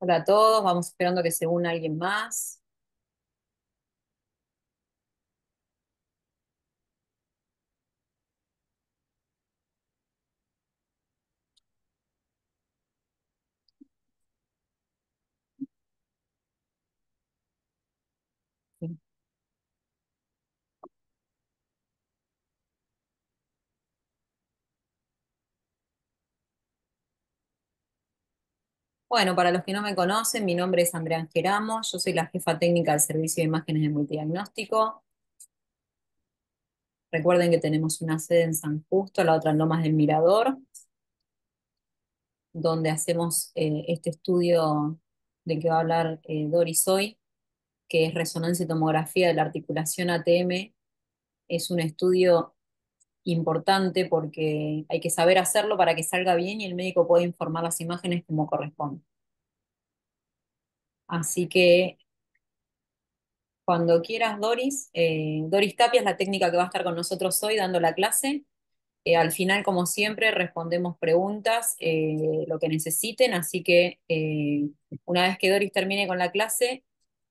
Hola a todos, vamos esperando que se una alguien más. Sí. Bueno, para los que no me conocen, mi nombre es Andrea Angeramo, yo soy la jefa técnica del Servicio de Imágenes de Multidiagnóstico. Recuerden que tenemos una sede en San Justo, la otra en Lomas del Mirador, donde hacemos este estudio del que va a hablar Doris hoy, que es resonancia y tomografía de la articulación ATM. Es un estudio importante porque hay que saber hacerlo para que salga bien y el médico pueda informar las imágenes como corresponde. Así que cuando quieras, Doris. Doris Tapia es la técnica que va a estar con nosotros hoy dando la clase. Al final, como siempre, respondemos preguntas, lo que necesiten. Así que una vez que Doris termine con la clase,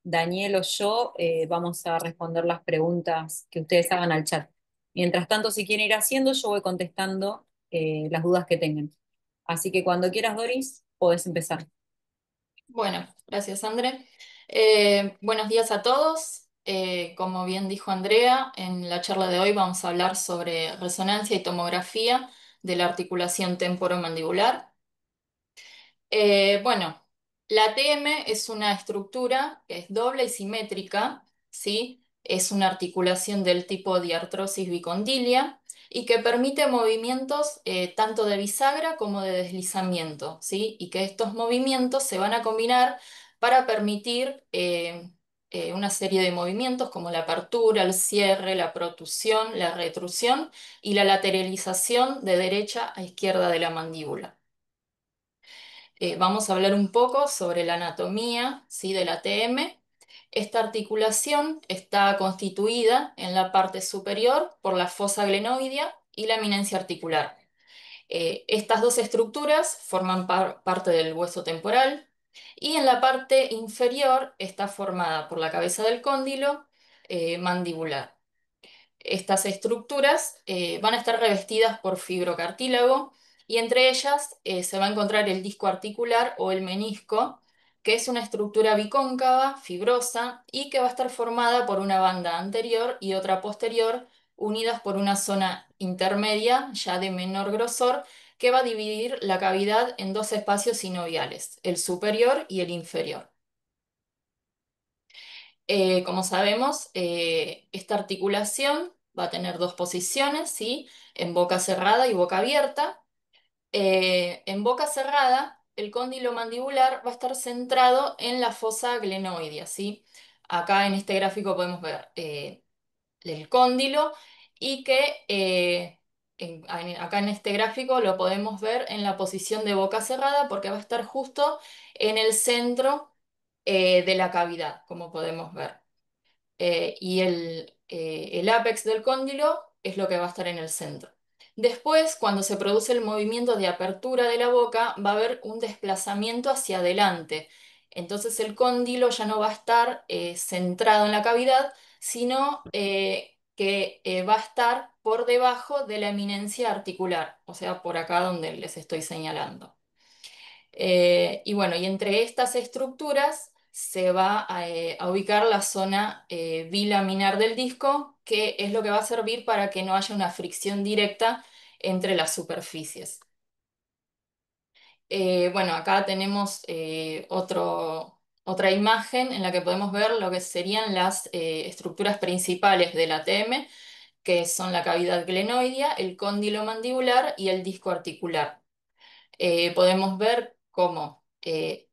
Daniel o yo vamos a responder las preguntas que ustedes hagan al chat. Mientras tanto, si quieren ir haciendo, yo voy contestando las dudas que tengan. Así que cuando quieras, Doris, podés empezar. Bueno, gracias André. Buenos días a todos. Como bien dijo Andrea, en la charla de hoy vamos a hablar sobre resonancia y tomografía de la articulación temporomandibular. Bueno, la TM es una estructura que es doble y simétrica, ¿sí? Es una articulación del tipo diartrosis bicondilia y que permite movimientos tanto de bisagra como de deslizamiento, ¿sí? Y que estos movimientos se van a combinar para permitir una serie de movimientos como la apertura, el cierre, la protusión, la retrusión y la lateralización de derecha a izquierda de la mandíbula. Vamos a hablar un poco sobre la anatomía, ¿sí? De la TM. Esta articulación está constituida en la parte superior por la fosa glenoidea y la eminencia articular. Estas dos estructuras forman parte del hueso temporal y en la parte inferior está formada por la cabeza del cóndilo mandibular. Estas estructuras van a estar revestidas por fibrocartílago y entre ellas se va a encontrar el disco articular o el menisco, que es una estructura bicóncava, fibrosa y que va a estar formada por una banda anterior y otra posterior, unidas por una zona intermedia ya de menor grosor, que va a dividir la cavidad en dos espacios sinoviales, el superior y el inferior. Como sabemos, esta articulación va a tener dos posiciones, ¿sí? En boca cerrada y boca abierta. En boca cerrada, el cóndilo mandibular va a estar centrado en la fosa glenoidea, ¿sí? Acá en este gráfico podemos ver el cóndilo y que acá en este gráfico lo podemos ver en la posición de boca cerrada porque va a estar justo en el centro de la cavidad, como podemos ver. Y el ápex del cóndilo es lo que va a estar en el centro. Después, cuando se produce el movimiento de apertura de la boca, va a haber un desplazamiento hacia adelante. Entonces el cóndilo ya no va a estar centrado en la cavidad, sino que va a estar por debajo de la eminencia articular, o sea, por acá donde les estoy señalando. Y bueno, y entre estas estructuras se va a ubicar la zona bilaminar del disco, que es lo que va a servir para que no haya una fricción directa entre las superficies. Bueno, acá tenemos otra imagen en la que podemos ver lo que serían las estructuras principales de la TM, que son la cavidad glenoidea, el cóndilo mandibular y el disco articular. Podemos ver cómo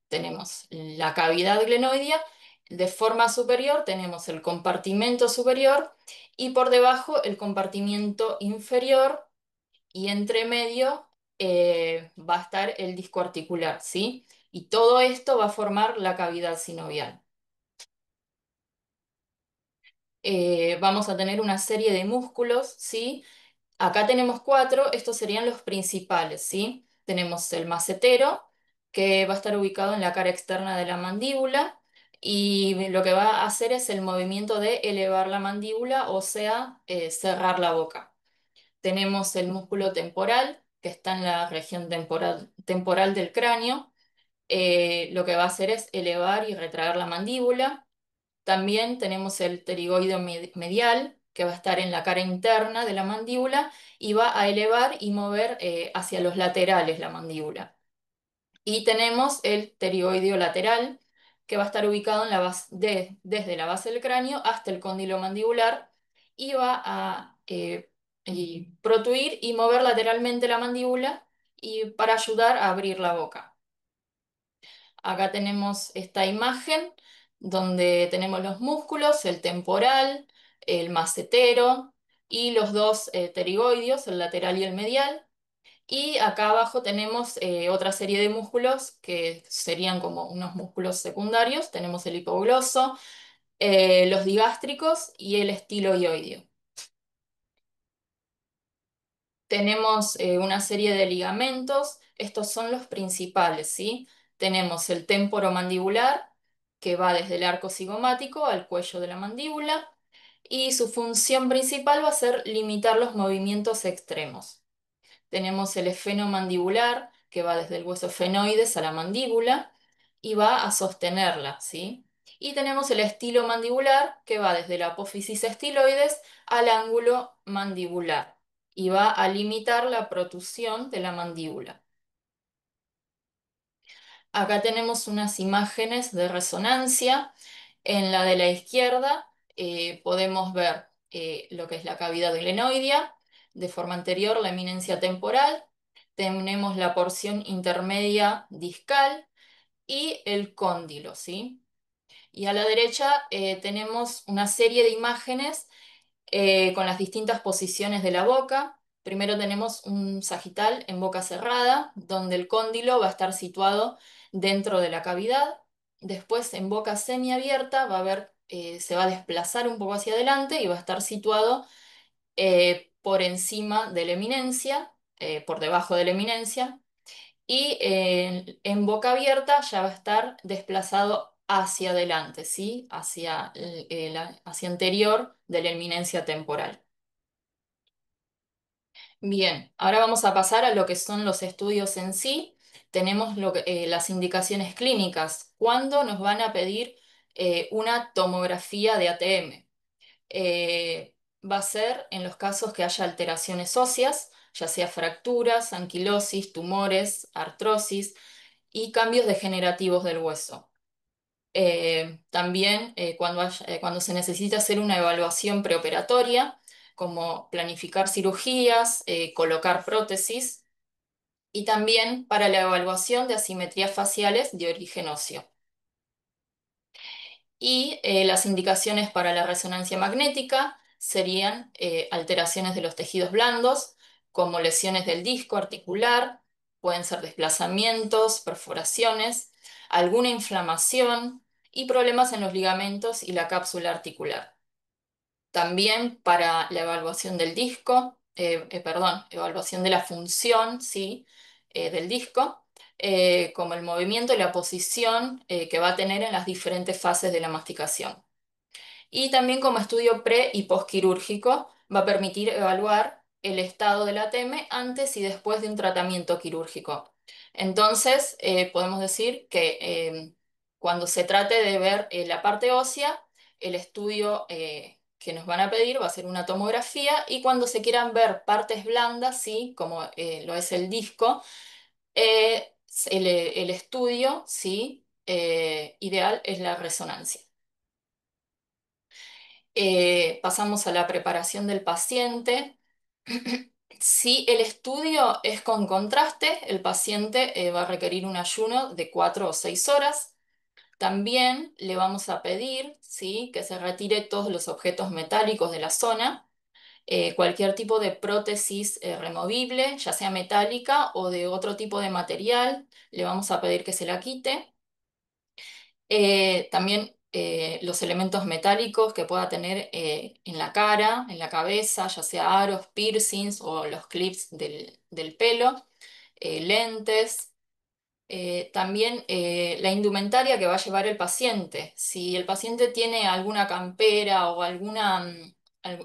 tenemos la cavidad glenoidea, de forma superior tenemos el compartimento superior y por debajo el compartimiento inferior y entre medio va a estar el disco articular, ¿sí? Y todo esto va a formar la cavidad sinovial. Vamos a tener una serie de músculos, ¿sí? Acá tenemos cuatro, estos serían los principales, ¿sí? Tenemos el macetero, que va a estar ubicado en la cara externa de la mandíbula y lo que va a hacer es el movimiento de elevar la mandíbula, o sea, cerrar la boca. Tenemos el músculo temporal, que está en la región temporal del cráneo. Lo que va a hacer es elevar y retraer la mandíbula. También tenemos el pterigoideo medial, que va a estar en la cara interna de la mandíbula y va a elevar y mover hacia los laterales la mandíbula. Y tenemos el pterigoideo lateral, que va a estar ubicado en la base, desde la base del cráneo hasta el cóndilo mandibular y va a protuir y mover lateralmente la mandíbula y para ayudar a abrir la boca. Acá tenemos esta imagen donde tenemos los músculos, el temporal, el macetero y los dos pterigoideos, el lateral y el medial. Y acá abajo tenemos otra serie de músculos que serían como unos músculos secundarios. Tenemos el hipogloso, los digástricos y el estiloioideo. Tenemos una serie de ligamentos, estos son los principales, ¿sí? Tenemos el temporomandibular, que va desde el arco cigomático al cuello de la mandíbula, y su función principal va a ser limitar los movimientos extremos. Tenemos el esfenomandibular, que va desde el hueso efenoides a la mandíbula y va a sostenerla, ¿sí? Y tenemos el estilomandibular, que va desde la apófisis estiloides al ángulo mandibular y va a limitar la protusión de la mandíbula. Acá tenemos unas imágenes de resonancia. En la de la izquierda podemos ver lo que es la cavidad glenoidea, de forma anterior la eminencia temporal, tenemos la porción intermedia discal y el cóndilo, ¿sí? Y a la derecha tenemos una serie de imágenes con las distintas posiciones de la boca. Primero tenemos un sagital en boca cerrada, donde el cóndilo va a estar situado dentro de la cavidad. Después en boca semiabierta va a haber, se va a desplazar un poco hacia adelante y va a estar situado por encima de la eminencia, por debajo de la eminencia. Y en boca abierta ya va a estar desplazado hacia adelante, ¿sí? Hacia, hacia anterior de la eminencia temporal. Bien, ahora vamos a pasar a lo que son los estudios en sí. Tenemos las indicaciones clínicas. ¿Cuándo nos van a pedir una tomografía de ATM? Va a ser en los casos que haya alteraciones óseas, ya sea fracturas, anquilosis, tumores, artrosis y cambios degenerativos del hueso. También cuando se necesita hacer una evaluación preoperatoria, como planificar cirugías, colocar prótesis, y también para la evaluación de asimetrías faciales de origen óseo. Y las indicaciones para la resonancia magnética serían alteraciones de los tejidos blandos, como lesiones del disco articular, pueden ser desplazamientos, perforaciones, alguna inflamación y problemas en los ligamentos y la cápsula articular. También para la evaluación del disco, perdón, evaluación de la función, ¿sí? Del disco, como el movimiento y la posición que va a tener en las diferentes fases de la masticación. Y también como estudio pre y postquirúrgico va a permitir evaluar el estado de la TEME antes y después de un tratamiento quirúrgico. Entonces, podemos decir que cuando se trate de ver la parte ósea, el estudio que nos van a pedir va a ser una tomografía y cuando se quieran ver partes blandas, ¿sí? Como lo es el disco, el estudio, ¿sí? Ideal es la resonancia. Pasamos a la preparación del paciente. Si el estudio es con contraste, el paciente va a requerir un ayuno de 4 o 6 horas. También le vamos a pedir, ¿sí? Que se retire todos los objetos metálicos de la zona, cualquier tipo de prótesis removible, ya sea metálica o de otro tipo de material, le vamos a pedir que se la quite. También los elementos metálicos que pueda tener en la cara, en la cabeza, ya sea aros, piercings o los clips del pelo, lentes. También la indumentaria que va a llevar el paciente. Si el paciente tiene alguna campera o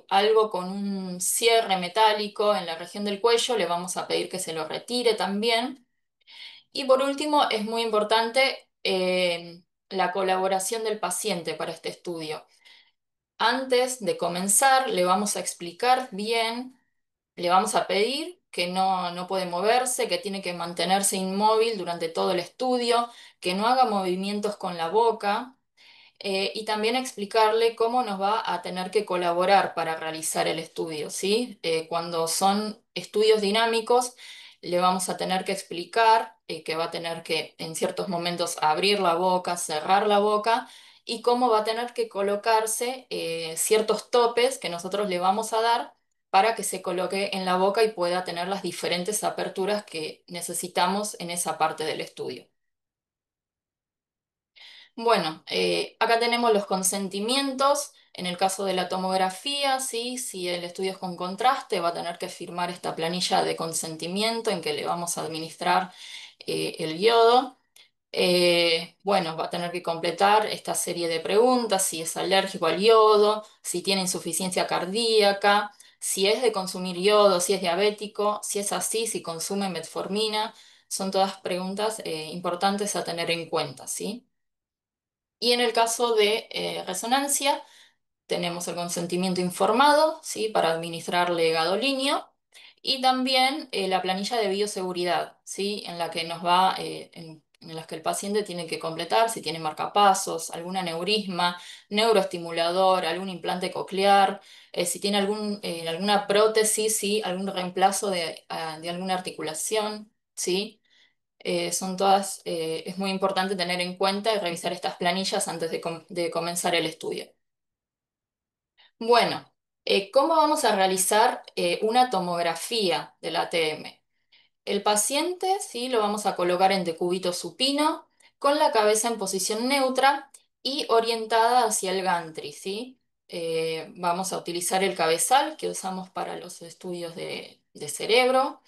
algo con un cierre metálico en la región del cuello, le vamos a pedir que se lo retire también. Y por último, es muy importante la colaboración del paciente para este estudio. Antes de comenzar, le vamos a explicar bien. Le vamos a pedir que no puede moverse, que tiene que mantenerse inmóvil durante todo el estudio, que no haga movimientos con la boca, y también explicarle cómo nos va a tener que colaborar para realizar el estudio, ¿sí? Cuando son estudios dinámicos, le vamos a tener que explicar que va a tener que en ciertos momentos abrir la boca, cerrar la boca y cómo va a tener que colocarse ciertos topes que nosotros le vamos a dar para que se coloque en la boca y pueda tener las diferentes aperturas que necesitamos en esa parte del estudio. Bueno, acá tenemos los consentimientos. En el caso de la tomografía, ¿sí? Si el estudio es con contraste, va a tener que firmar esta planilla de consentimiento en que le vamos a administrar el yodo. Bueno, va a tener que completar esta serie de preguntas, si es alérgico al yodo, si tiene insuficiencia cardíaca, si es de consumir yodo, si es diabético, si es así, si consume metformina. Son todas preguntas importantes a tener en cuenta, ¿sí? Y en el caso de resonancia, tenemos el consentimiento informado, ¿sí? Para administrarle gadolínio y también la planilla de bioseguridad, ¿sí? En la que en las que el paciente tiene que completar si tiene marcapasos, algún aneurisma, neuroestimulador, algún implante coclear, si tiene alguna prótesis, ¿sí? Algún reemplazo de alguna articulación, ¿sí? Son todas, es muy importante tener en cuenta y revisar estas planillas antes de comenzar el estudio. Bueno, ¿cómo vamos a realizar una tomografía del ATM? El paciente, sí, lo vamos a colocar en decúbito supino, con la cabeza en posición neutra y orientada hacia el gantry, ¿sí? Vamos a utilizar el cabezal que usamos para los estudios de cerebro,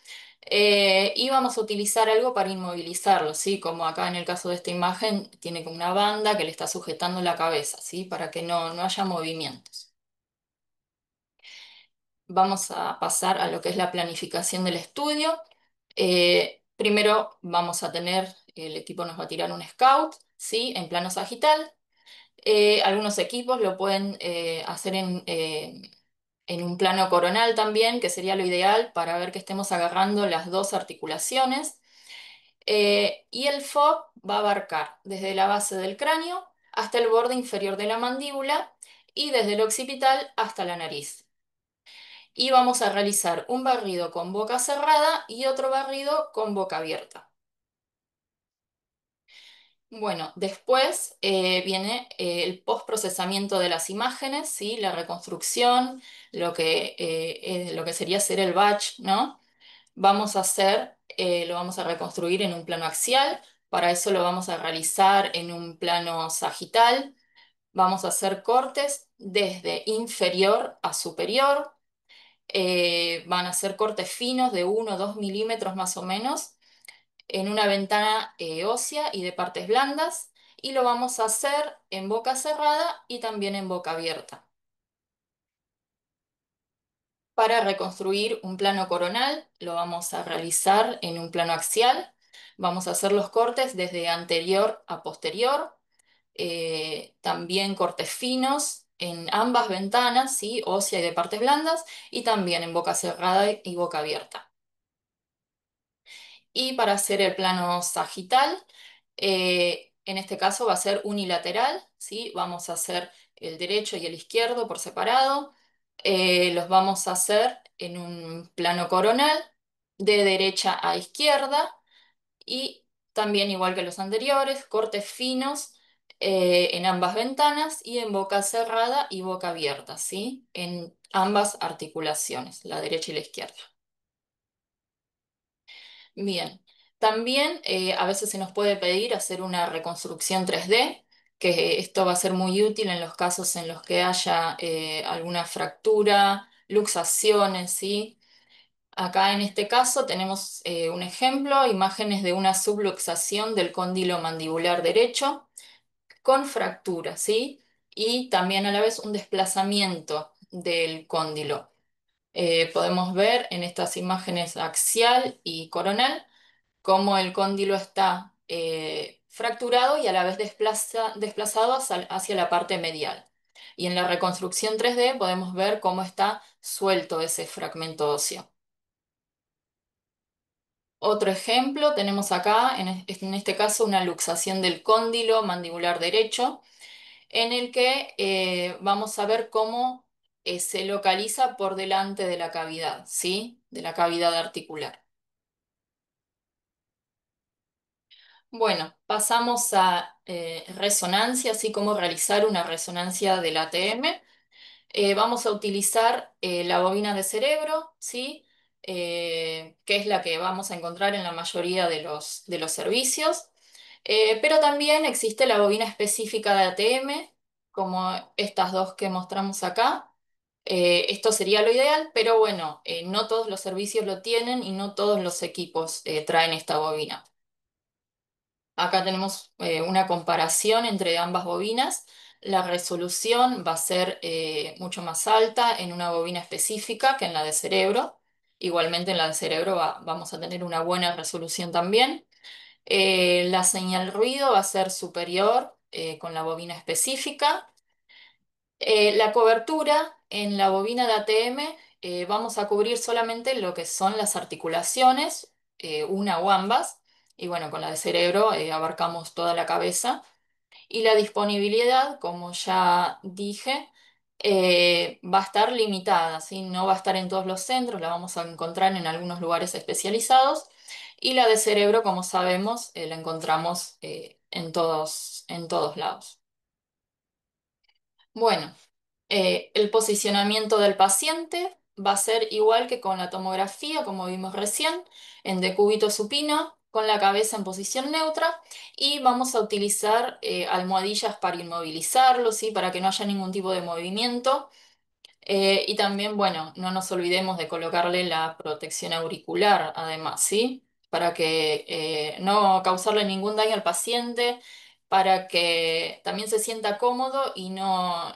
y vamos a utilizar algo para inmovilizarlo, ¿sí? Como acá en el caso de esta imagen, tiene como una banda que le está sujetando la cabeza, ¿sí? Para que no haya movimientos. Vamos a pasar a lo que es la planificación del estudio. Primero vamos a tener, el equipo nos va a tirar un scout, ¿sí? En plano sagital. Algunos equipos lo pueden hacer en un plano coronal también, que sería lo ideal para ver que estemos agarrando las dos articulaciones. Y el FOB va a abarcar desde la base del cráneo hasta el borde inferior de la mandíbula y desde el occipital hasta la nariz. Y vamos a realizar un barrido con boca cerrada y otro barrido con boca abierta. Bueno, después viene el postprocesamiento de las imágenes, ¿sí? La reconstrucción, lo que sería hacer el batch, ¿no? Lo vamos a reconstruir en un plano axial, para eso lo vamos a realizar en un plano sagital. Vamos a hacer cortes desde inferior a superior. Van a ser cortes finos de 1 o 2 milímetros más o menos en una ventana ósea y de partes blandas y lo vamos a hacer en boca cerrada y también en boca abierta. Para reconstruir un plano coronal lo vamos a realizar en un plano axial. Vamos a hacer los cortes desde anterior a posterior, también cortes finos en ambas ventanas, ¿sí? Ósea y de partes blandas, y también en boca cerrada y boca abierta. Y para hacer el plano sagital, en este caso va a ser unilateral, ¿sí? Vamos a hacer el derecho y el izquierdo por separado. Los vamos a hacer en un plano coronal, de derecha a izquierda, y también igual que los anteriores, cortes finos en ambas ventanas y en boca cerrada y boca abierta, ¿sí? En ambas articulaciones, la derecha y la izquierda. Bien, también a veces se nos puede pedir hacer una reconstrucción 3D, que esto va a ser muy útil en los casos en los que haya alguna fractura, luxaciones, ¿sí? Acá en este caso tenemos un ejemplo, imágenes de una subluxación del cóndilo mandibular derecho con fractura, ¿sí? Y también a la vez un desplazamiento del cóndilo. Podemos ver en estas imágenes axial y coronal cómo el cóndilo está fracturado y a la vez desplazado hacia la parte medial. Y en la reconstrucción 3D podemos ver cómo está suelto ese fragmento óseo. Otro ejemplo tenemos acá, en este caso, una luxación del cóndilo mandibular derecho, en el que vamos a ver cómo se localiza por delante de la cavidad, ¿sí? De la cavidad articular. Bueno, pasamos a resonancia, así como realizar una resonancia del ATM. Vamos a utilizar la bobina de cerebro, ¿sí? Que es la que vamos a encontrar en la mayoría de los servicios. Pero también existe la bobina específica de ATM, como estas dos que mostramos acá. Esto sería lo ideal, pero bueno, no todos los servicios lo tienen y no todos los equipos traen esta bobina. Acá tenemos una comparación entre ambas bobinas. La resolución va a ser mucho más alta en una bobina específica que en la de cerebro. Igualmente en la de cerebro vamos a tener una buena resolución también. La señal ruido va a ser superior con la bobina específica. La cobertura en la bobina de ATM vamos a cubrir solamente lo que son las articulaciones, una o ambas. Y bueno, con la de cerebro abarcamos toda la cabeza. Y la disponibilidad, como ya dije, va a estar limitada, ¿sí? No va a estar en todos los centros, la vamos a encontrar en algunos lugares especializados. Y la de cerebro, como sabemos, la encontramos en todos lados. Bueno, el posicionamiento del paciente va a ser igual que con la tomografía, como vimos recién, en decúbito supino, con la cabeza en posición neutra, y vamos a utilizar almohadillas para inmovilizarlo, ¿sí? Para que no haya ningún tipo de movimiento. Y también, bueno, no nos olvidemos de colocarle la protección auricular, además, ¿sí? Para que no causarle ningún daño al paciente, para que también se sienta cómodo y no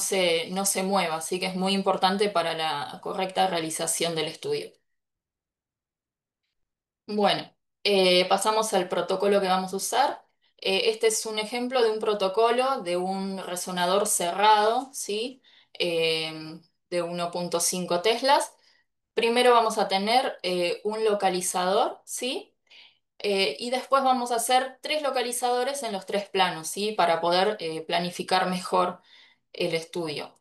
se mueva, así que es muy importante para la correcta realización del estudio. Bueno, pasamos al protocolo que vamos a usar. Este es un ejemplo de un protocolo de un resonador cerrado, ¿sí? De 1,5 teslas. Primero vamos a tener un localizador, ¿sí? Y después vamos a hacer tres localizadores en los tres planos, ¿sí? Para poder planificar mejor el estudio.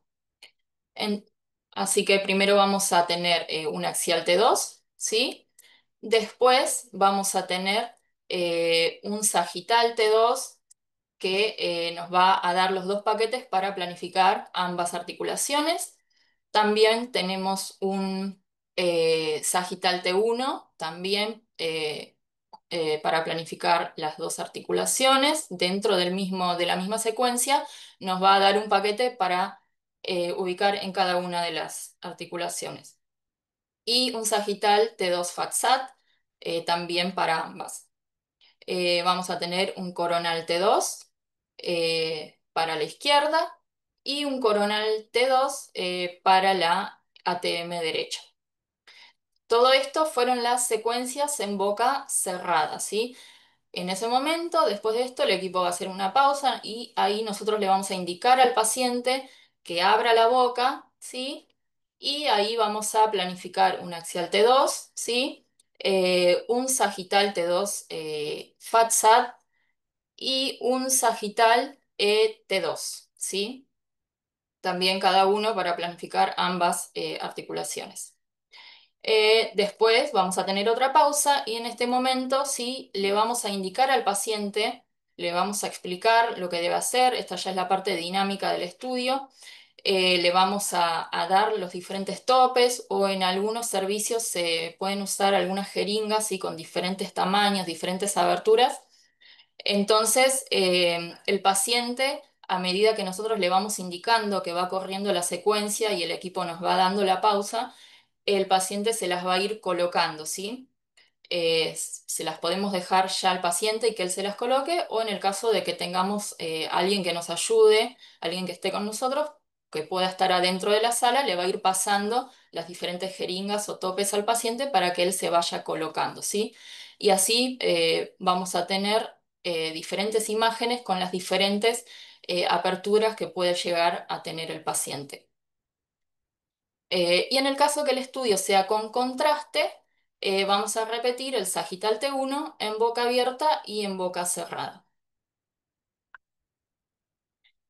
En- Así que primero vamos a tener un axial T2, ¿sí? Después vamos a tener un sagital T2 que nos va a dar los dos paquetes para planificar ambas articulaciones. También tenemos un sagital T1, también para planificar las dos articulaciones. Dentro de la misma secuencia, nos va a dar un paquete para ubicar en cada una de las articulaciones. Y un sagital T2 FATSAT, también para ambas. Vamos a tener un coronal T2 para la izquierda y un coronal T2 para la ATM derecha. Todo esto fueron las secuencias en boca cerrada, ¿sí? En ese momento, después de esto, el equipo va a hacer una pausa y ahí nosotros le vamos a indicar al paciente que abra la boca, ¿sí? Y ahí vamos a planificar un axial T2, ¿sí? Un sagital T2 FATSAT y un sagital T2, ¿sí? También cada uno para planificar ambas articulaciones. Después vamos a tener otra pausa y en este momento sí le vamos a indicar al paciente, le vamos a explicar lo que debe hacer, esta ya es la parte dinámica del estudio. Le vamos a dar los diferentes topes o en algunos servicios se pueden usar algunas jeringas y con diferentes tamaños, diferentes aberturas. Entonces, el paciente, a medida que nosotros le vamos indicando que va corriendo la secuencia y el equipo nos va dando la pausa, el paciente se las va a ir colocando, ¿sí? Se las podemos dejar ya al paciente y que él se las coloque, o en el caso de que tengamos alguien que nos ayude, alguien que esté con nosotros, que pueda estar adentro de la sala, le va a ir pasando las diferentes jeringas o topes al paciente para que él se vaya colocando, ¿sí? Y así vamos a tener diferentes imágenes con las diferentes aperturas que puede llegar a tener el paciente. Y en el caso que el estudio sea con contraste, vamos a repetir el sagital T1 en boca abierta y en boca cerrada.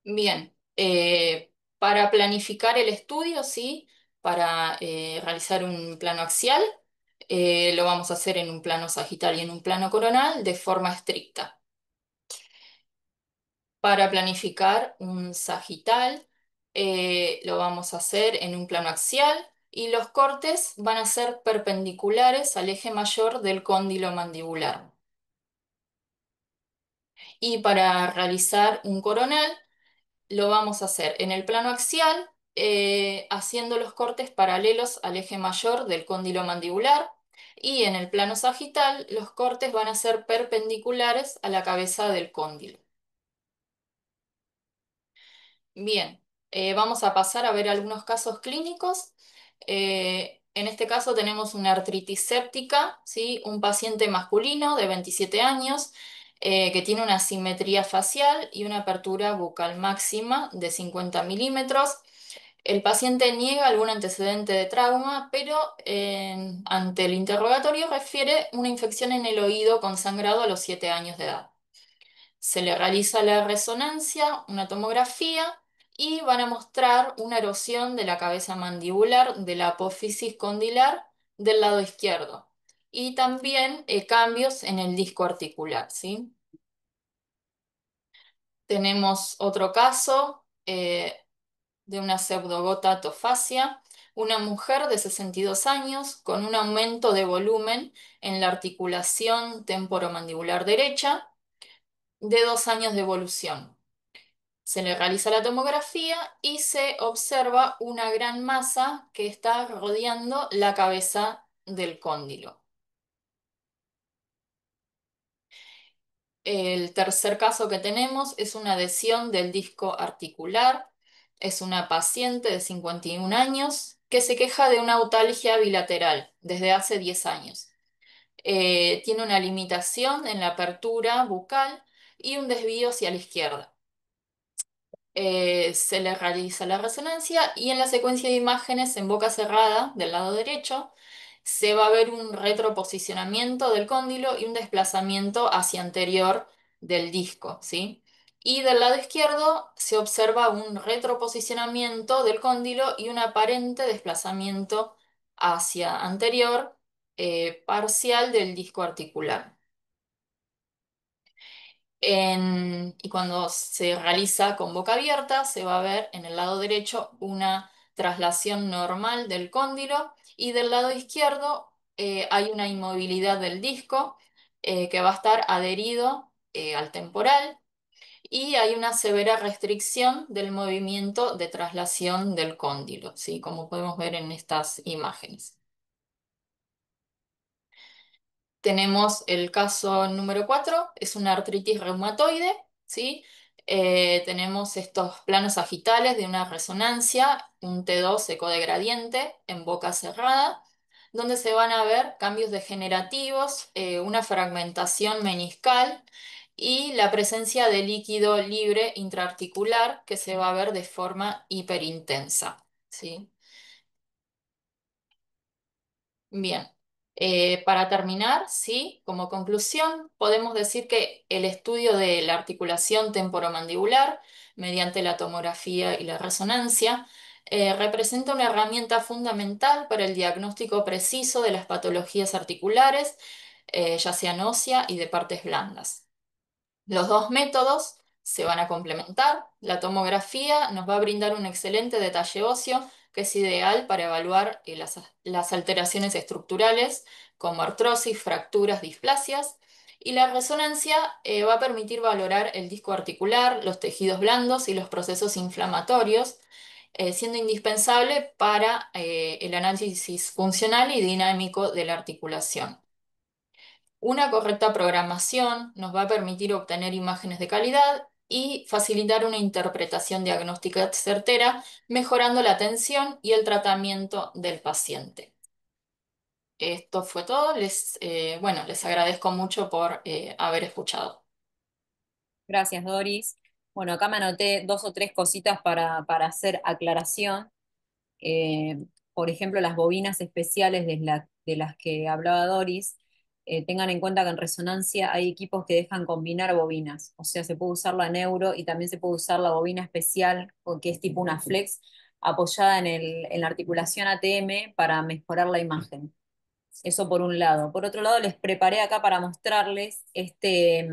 Bien, para planificar el estudio, sí, para realizar un plano axial, lo vamos a hacer en un plano sagital y en un plano coronal de forma estricta. Para planificar un sagital, lo vamos a hacer en un plano axial y los cortes van a ser perpendiculares al eje mayor del cóndilo mandibular. Y para realizar un coronal, lo vamos a hacer en el plano axial, haciendo los cortes paralelos al eje mayor del cóndilo mandibular. Y en el plano sagital, los cortes van a ser perpendiculares a la cabeza del cóndilo. Bien, vamos a pasar a ver algunos casos clínicos. En este caso tenemos una artritis séptica, ¿sí? Un paciente masculino de 27 años que tiene una simetría facial y una apertura bucal máxima de 50 milímetros. El paciente niega algún antecedente de trauma, pero ante el interrogatorio refiere una infección en el oído con sangrado a los 7 años de edad. Se le realiza la resonancia, una tomografía y van a mostrar una erosión de la cabeza mandibular, de la apófisis condilar del lado izquierdo y también cambios en el disco articular, ¿sí? Tenemos otro caso de una pseudogota atofasia, una mujer de 62 años con un aumento de volumen en la articulación temporomandibular derecha de 2 años de evolución. Se le realiza la tomografía y se observa una gran masa que está rodeando la cabeza del cóndilo. El tercer caso que tenemos es una adhesión del disco articular. Es una paciente de 51 años que se queja de una autalgia bilateral desde hace 10 años. Tiene una limitación en la apertura bucal y un desvío hacia la izquierda. Se le realiza la resonancia y en la secuencia de imágenes en boca cerrada del lado derecho se va a ver un retroposicionamiento del cóndilo y un desplazamiento hacia anterior del disco, ¿sí? Y del lado izquierdo se observa un retroposicionamiento del cóndilo y un aparente desplazamiento hacia anterior parcial del disco articular. Y cuando se realiza con boca abierta, se va a ver en el lado derecho una traslación normal del cóndilo y del lado izquierdo hay una inmovilidad del disco que va a estar adherido al temporal y hay una severa restricción del movimiento de traslación del cóndilo, ¿sí? Como podemos ver en estas imágenes. Tenemos el caso número 4, es una artritis reumatoide, ¿sí? Tenemos estos planos sagitales de una resonancia, un T2 ecodegradiente en boca cerrada, donde se van a ver cambios degenerativos, una fragmentación meniscal y la presencia de líquido libre intraarticular que se va a ver de forma hiperintensa, ¿sí? Bien, para terminar, sí, como conclusión, podemos decir que el estudio de la articulación temporomandibular mediante la tomografía y la resonancia representa una herramienta fundamental para el diagnóstico preciso de las patologías articulares, ya sean ósea y de partes blandas. Los dos métodos se van a complementar. La tomografía nos va a brindar un excelente detalle óseo que es ideal para evaluar las alteraciones estructurales como artrosis, fracturas, displasias. Y la resonancia va a permitir valorar el disco articular, los tejidos blandos y los procesos inflamatorios. siendo indispensable para el análisis funcional y dinámico de la articulación. Una correcta programación nos va a permitir obtener imágenes de calidad y facilitar una interpretación diagnóstica certera, mejorando la atención y el tratamiento del paciente. Esto fue todo. Bueno, les agradezco mucho por haber escuchado. Gracias, Doris. Bueno, acá me anoté dos o tres cositas para hacer aclaración. Eh, por ejemplo, las bobinas especiales de las que hablaba Doris, tengan en cuenta que en resonancia hay equipos que dejan combinar bobinas, o sea, se puede usar la neuro y también se puede usar la bobina especial, o que es tipo una flex, apoyada en la articulación ATM para mejorar la imagen. Eso por un lado. Por otro lado, les preparé acá para mostrarles este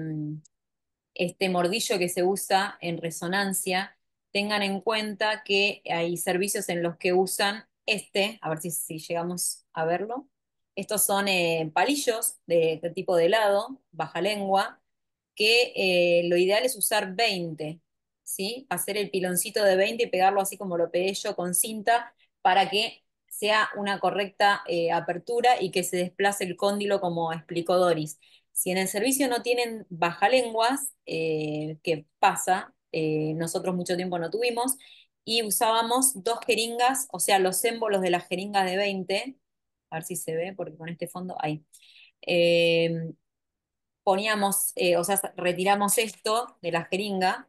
mordillo que se usa en resonancia. Tengan en cuenta que hay servicios en los que usan a ver si llegamos a verlo. Estos son palillos de tipo de helado, baja lengua, que lo ideal es usar 20, ¿sí? Hacer el piloncito de 20 y pegarlo así como lo pegué yo con cinta para que sea una correcta apertura y que se desplace el cóndilo como explicó Doris. Si en el servicio no tienen bajalenguas, que pasa, nosotros mucho tiempo no tuvimos, y usábamos dos jeringas, o sea, los émbolos de las jeringas de 20, a ver si se ve, porque con este fondo, ahí. Eh, Poníamos, o sea, retiramos esto de la jeringa,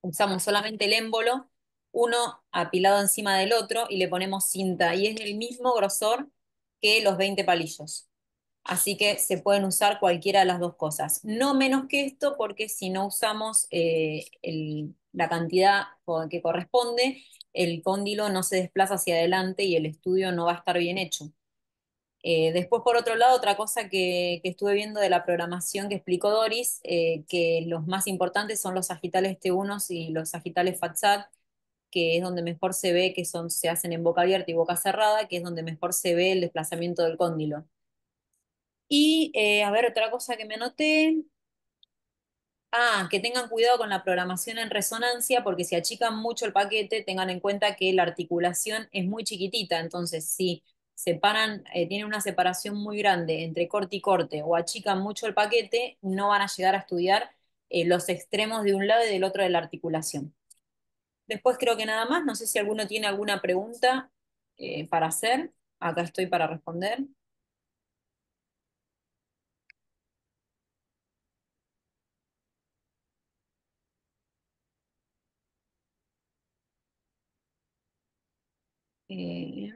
usamos solamente el émbolo, uno apilado encima del otro y le ponemos cinta, y es el mismo grosor que los 20 palillos. Así que se pueden usar cualquiera de las dos cosas. No menos que esto, porque si no usamos la cantidad que corresponde, el cóndilo no se desplaza hacia adelante y el estudio no va a estar bien hecho. Después, por otro lado, otra cosa que estuve viendo de la programación que explicó Doris, que los más importantes son los sagitales T1 y los sagitales FATSAT, que es donde mejor se ve que se hacen en boca abierta y boca cerrada, que es donde mejor se ve el desplazamiento del cóndilo. Y a ver, otra cosa que me anoté. Ah, que tengan cuidado con la programación en resonancia, porque si achican mucho el paquete, tengan en cuenta que la articulación es muy chiquitita, entonces si separan, tienen una separación muy grande entre corte y corte o achican mucho el paquete, no van a llegar a estudiar los extremos de un lado y del otro de la articulación. Después creo que nada más, no sé si alguno tiene alguna pregunta para hacer, acá estoy para responder. Eh,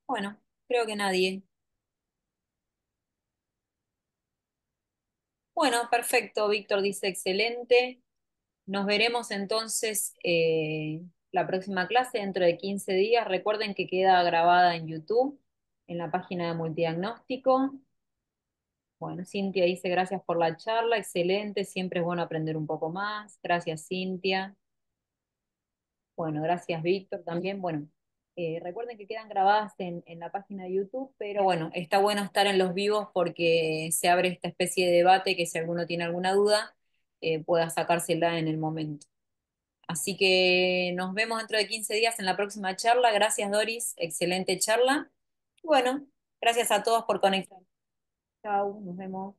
bueno, creo que nadie. Bueno, perfecto, Víctor dice excelente. Nos veremos entonces la próxima clase dentro de 15 días. Recuerden que queda grabada en YouTube, en la página de Multidiagnóstico. Bueno, Cintia dice gracias por la charla, excelente, siempre es bueno aprender un poco más. Gracias, Cintia. Bueno, gracias, Víctor, también. Bueno, recuerden que quedan grabadas en la página de YouTube, pero bueno, está bueno estar en los vivos porque se abre esta especie de debate que si alguno tiene alguna duda, pueda sacársela en el momento. Así que nos vemos dentro de 15 días en la próxima charla. Gracias, Doris. Excelente charla. Bueno, gracias a todos por conectar. Chao, nos vemos.